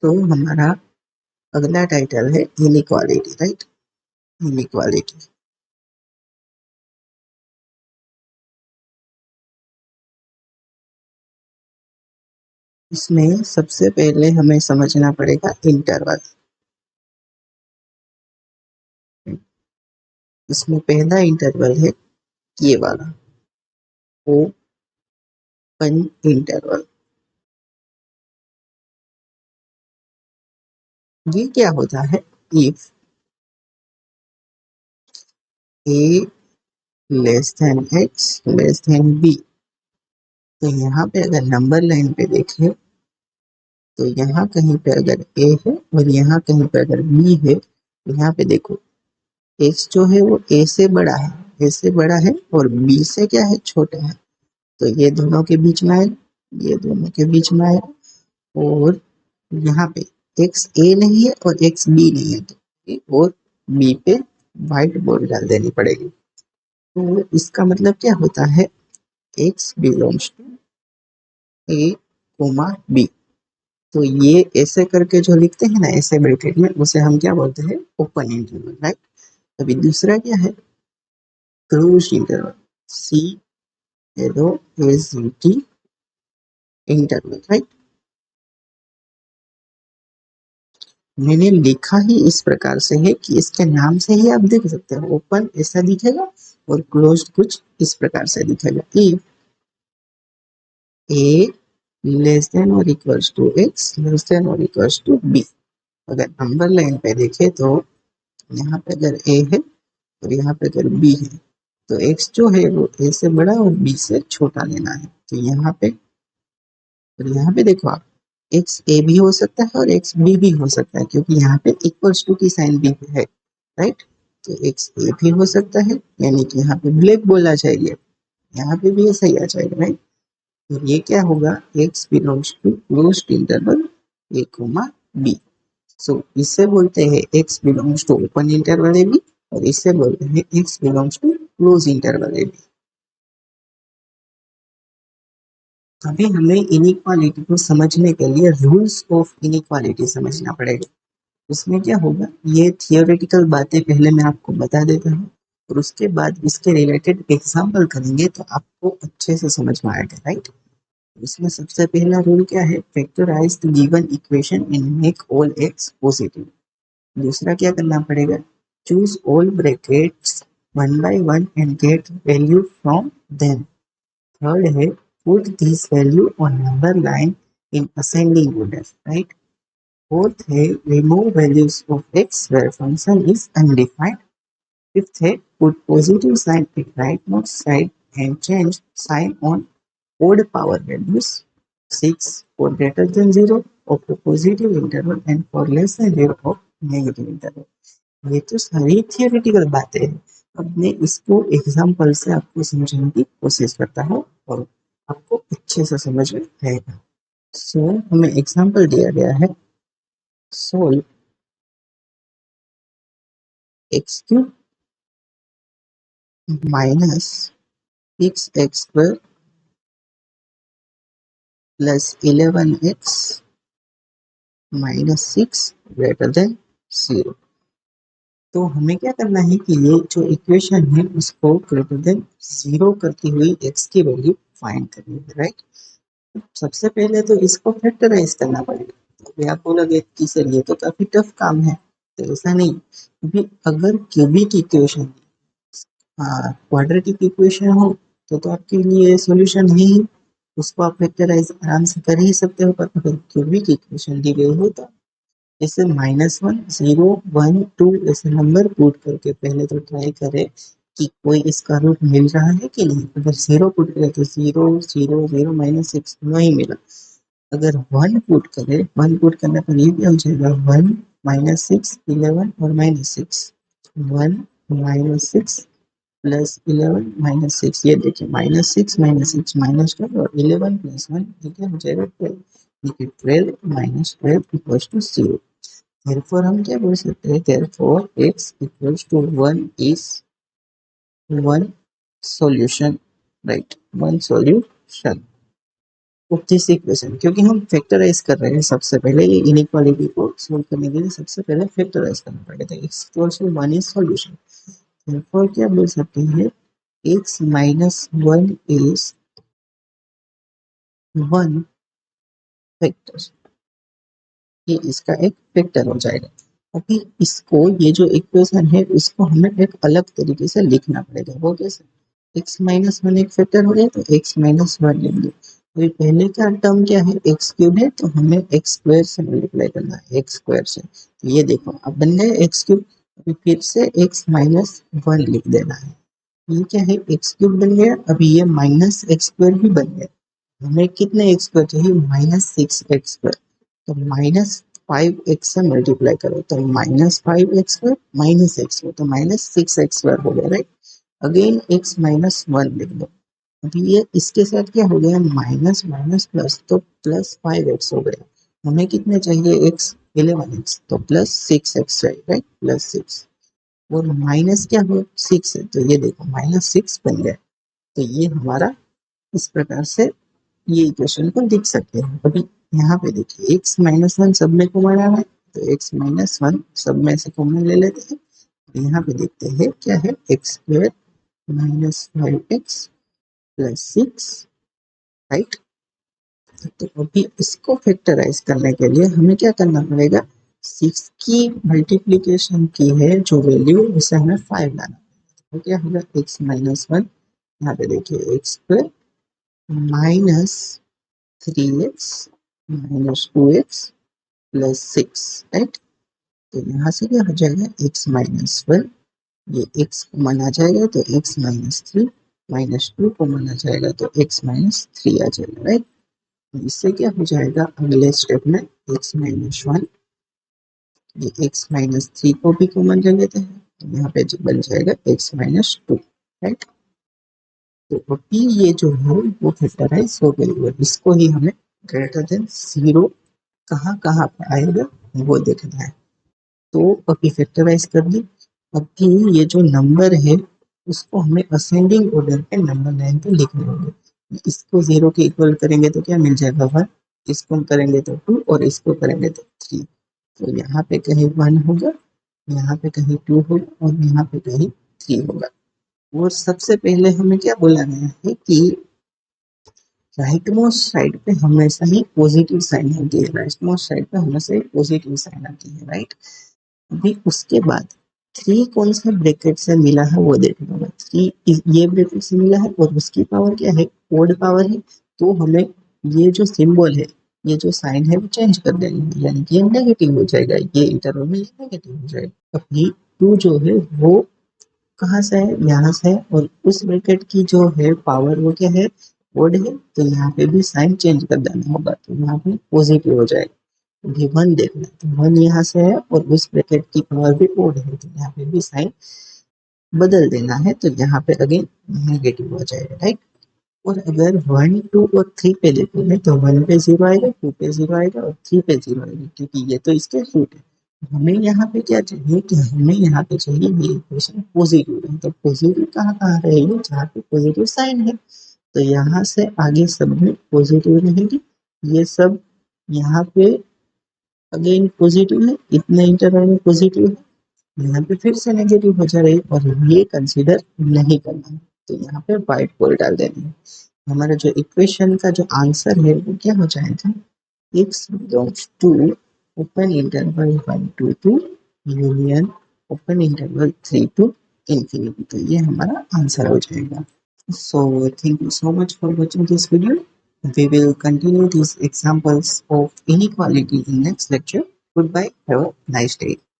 तो हमारा अगला टाइटल है इनइक्वालिटी, राइट। इनइक्वालिटी इसमें सबसे पहले हमें समझना पड़ेगा इंटरवल। इसमें पहला इंटरवल है ये वाला, ओपन इंटरवल। ये क्या होता है, if a less than x less than b. तो यहाँ पे अगर नंबर लाइन पे देखें तो यहाँ कहीं पे अगर ए है और यहाँ कहीं पे अगर बी है, तो यहाँ पे देखो एक्स जो है वो ए से बड़ा है, ए से बड़ा है और बी से क्या है, छोटा है। तो ये दोनों के बीच में आएगा, ये दोनों के बीच में आएगा। और यहाँ पे एक्स ए नहीं है और एक्स बी नहीं है, तो ए और बी पे व्हाइट बोर्ड डाल देनी पड़ेगी। तो इसका मतलब क्या होता है, x belongs to a comma b. तो ये ऐसे करके जो लिखते हैं ना, ऐसे ब्रैकेट में, उसे हम क्या बोलते हैं, ओपन इंटरवल, राइट। अभी दूसरा क्या है, close interval, C L O S T interval, right. मैंने लिखा ही इस प्रकार से है कि इसके नाम से ही आप देख सकते हो, ओपन ऐसा दिखेगा और क्लोज कुछ इस प्रकार से दिखेगा। इफ ए लेस देन और equals to x less than और इक्वल्स टू बी। अगर नंबर लाइन पे देखे तो यहाँ पे अगर ए है और यहाँ पे अगर बी है, तो एक्स जो है वो ए से बड़ा और बी से छोटा लेना है। तो यहाँ पे और यहाँ पे देखो आप, एक्स ए भी हो सकता है और एक्स बी भी हो सकता है, क्योंकि यहाँ पे इक्वल्स टू की साइन भी है, राइट। तो एक्स ए भी हो सकता है, यानी कि यहाँ पे ब्लैक बोला जाएगा, यहाँ पे भी ऐसा ही आ जाएगा, राइट। तो ये क्या होगा, X belongs to closed interval A comma B. So इससे बोलते हैं X belongs to open interval A B, और इससे बोलते हैं X belongs to close interval A B. अभी हमें इनइक्वालिटी को समझने के लिए रूल्स ऑफ इनइक्वालिटी समझना पड़ेगा। उसमें क्या होगा, ये थियोरेटिकल बातें पहले मैं आपको बता देता हूँ, और उसके बाद इसके रिलेटेड एग्जाम्पल करेंगे तो आपको अच्छे से समझ में आएगा, राइट। इसमें सबसे पहला रूल क्या है, factorise the given equation and make all x positive. दूसरा क्या करना पड़ेगा, choose all brackets one by one and get value from them. Third है, put this value on number line in ascending order, right. Fourth है, remove values of x where function is undefined. Fifth है, put positive sign at rightmost side and change sign on odd power values. 6, for greater than 0 of the positive interval and for less than 0 of negative interval. ये तो सारी theoretical बातें हैं। अब मैं इसको example से आपको समझाने की कोशिश करता हूँ और आपको अच्छे से समझ में आएगा। सो हमें एग्जाम्पल दिया गया है, solve x cube minus 6x² plus 11x minus 6 greater than 0। तो हमें क्या करना है कि ये जो इक्वेशन है उसको ग्रेटर देन 0 करती हुई x की वैल्यू फाइंड करनी है, राइट। सबसे पहले तो इसको फैक्टराइज करना पड़ेगा। तो अभी आप बोलोगे कि सर ये तो काफी टफ काम है, तो ऐसा नहीं। क्योंकि अगर क्यूबिक इक्वेशन, क्वाड्रेटिक इक्वेशन हो तो आपके लिए सॉल्यूशन है ही, उसको आप फैक्टराइज आराम से कर ही सकते हो। पर अगर क्यूबिक इक्वेशन दी गई हो तो इसे -1 0 1 2 ऐसे नंबर पुट करके पहले तो ट्राई करें कि कोई इसका रूट मिल रहा है कि नहीं। अगर 0 पुट करें तो 0 0 0 -6 नहीं मिला। अगर 1 पुट करें, 1 पुट करने पर ये क्या हो जाएगा, 1 -6 11 और -6, 1 -6 प्लस 11 -6। ये देखिए -6 -6 -12 और 11 + 1, ये क्या हो जाएगा, 12। देखिए 12 - 12 = 0। therefore हम क्या बोल सकते हैं, therefore x = 1 is 1 solution, right, 1 solution। Of this equation, क्योंकि हम फैक्टराइज कर रहे हैं सबसे पहले ये इनइक्वालिटी को सोल्व करने के लिए सबसे पहले फैक्टराइज करना पड़ेगा। तो x equals to 1 is solution. therefore क्या बोल सकते हैं x माइनस 1 इज 1 फैक्टर, ये इसका एक फैक्टर हो जाएगा। अभी इसको ये जो इक्वेशन है इसको हमें एक अलग तरीके से लिखना पड़ेगा। वो कैसे, x माइनस 1 एक फैक्टर हो गया तो x माइनस 1 लेंगे। अभी पहले का टर्म क्या है, x क्यूब है, तो हमें x स्क्वायर से मल्टीप्लाई करना है, x स्क्वायर से। तो ये देखो अब बन गए x क्यूब। अभी फिर से x माइनस 1 लिख देना है। ये क्या है, x क्यूब बन गया। अभी ये माइनस x स्क्वायर भी बन गया। हमें कितने x स्क्वायर चाहिए, माइनस 6x स्क्वायर। तो माइनस 5x से मल्टीप्लाई करो तो minus 5x square minus x square, तो माइनस 6x स्क्वायर हो गया, राइट। अगेन x माइनस 1 लिख दो। अभी ये इसके साथ क्या हो गया, माइनस माइनस प्लस, तो प्लस 5x हो गया। हमें कितने चाहिए x, 11x, तो प्लस 6x चाहिए, राइट, प्लस 6। और माइनस क्या हो, 6 है, तो ये देखो माइनस 6 बन गया। तो ये हमारा इस प्रकार से ये इक्वेशन को लिख सकते हैं। अभी यहाँ पे देखिए x माइनस 1 सब में कॉमन आ रहा है, तो x माइनस 1 सब में से कॉमन ले लेते हैं। यहाँ पे देखते हैं क्या है, x square minus 5x plus 6, right. तो अभी इसको फैक्टराइज करने के लिए हमें क्या करना पड़ेगा, 6 की मल्टीप्लीकेशन की है जो वैल्यू, उसे हमें 5 लाना पड़ेगा। तो क्या होगा, x माइनस 1, यहाँ पे देखिए x square minus 3x minus 2x plus 6, right. तो यहाँ से क्या हो जाएगा, x माइनस 1, ये x कॉमन आ जाएगा तो x माइनस 3 माइनस 2 कॉमन आ जाएगा तो x माइनस 3 आ जाएगा, राइट। तो इससे क्या हो जाएगा, अगले स्टेप में x माइनस 1, ये x माइनस 3 को भी कॉमन ले लेते हैं, तो यहाँ पे बन जाएगा x माइनस 2, राइट। तो अभी ये जो है वो फैक्टराइज हो गई और इसको ही हमें ग्रेटर देन 0 कहाँ कहाँ पे आएगा वो देखना है। तो अभी फैक्टराइज कर दी। अभी ये जो नंबर है उसको हमें असेंडिंग ऑर्डर पे नंबर लाइन पे लिखने होंगे। इसको 0 के इक्वल करेंगे तो क्या मिल जाएगा 1, इसको करेंगे तो 2 और इसको करेंगे तो 3। तो यहाँ पे कहीं 1 होगा, यहाँ पे कहीं 2 होगा और यहाँ पे कहीं 3 होगा। और सबसे पहले हमें क्या बोला गया है कि राइट मोस्ट साइड पे हमेशा ही पॉजिटिव साइन आती है, राइट मोस्ट साइड पे हमेशा ही पॉजिटिव साइन आती है, राइट। अभी उसके बाद 3 कौन सा ब्रैकेट से मिला है वो देखना होगा। 3 ये ब्रैकेट से मिला है और उसकी पावर क्या है, ओड पावर है। तो हमें ये जो सिंबल है, ये जो साइन है वो चेंज कर देनी है, यानी कि ये नेगेटिव हो जाएगा, ये इंटरवल में नेगेटिव हो जाएगा। अभी 2 जो है वो कहाँ से है, यहाँ से है, और उस ब्रैकेट की जो है पावर वो क्या है, ओड है। तो यहाँ पे भी साइन चेंज कर देना होगा, तो यहाँ पे पॉजिटिव हो जाएगा। अभी 1 देखना, तो 1 यहाँ से है और उस ब्रैकेट की पावर भी ओड है, तो यहाँ पे भी साइन बदल देना है, तो यहाँ पे अगेन नेगेटिव हो जाएगा, राइट। और अगर 1, 2 और 3 पे देखोगे तो 1 पे 0 आएगा, 2 पे 0 आएगा और 3 पे 0 आएगा, क्योंकि ये तो इसके रूट है। हमें यहाँ पे क्या चाहिए कि हमें यहाँ पे चाहिए ये इक्वेशन पॉजिटिव है। तो पॉजिटिव कहाँ कहाँ रहेगी, जहाँ पे पॉजिटिव साइन है। तो यहाँ से आगे सब में पॉजिटिव रहेगी, ये सब यहाँ पे अगेन पॉजिटिव है, इतने इंटरवल में पॉजिटिव है, यहाँ पे फिर से नेगेटिव हो जा रही है और ये कंसीडर नहीं करना है। तो यहाँ पे व्हाइट बॉल डाल देनी है। हमारा जो इक्वेशन का जो आंसर है वो क्या हो जाएगा, x belongs to open interval 1 to 2 union open interval 3 to infinity। तो ये हमारा आंसर हो जाएगा। So thank you so much for watching this video. We will continue these examples of inequality in next lecture. Goodbye. Have a nice day.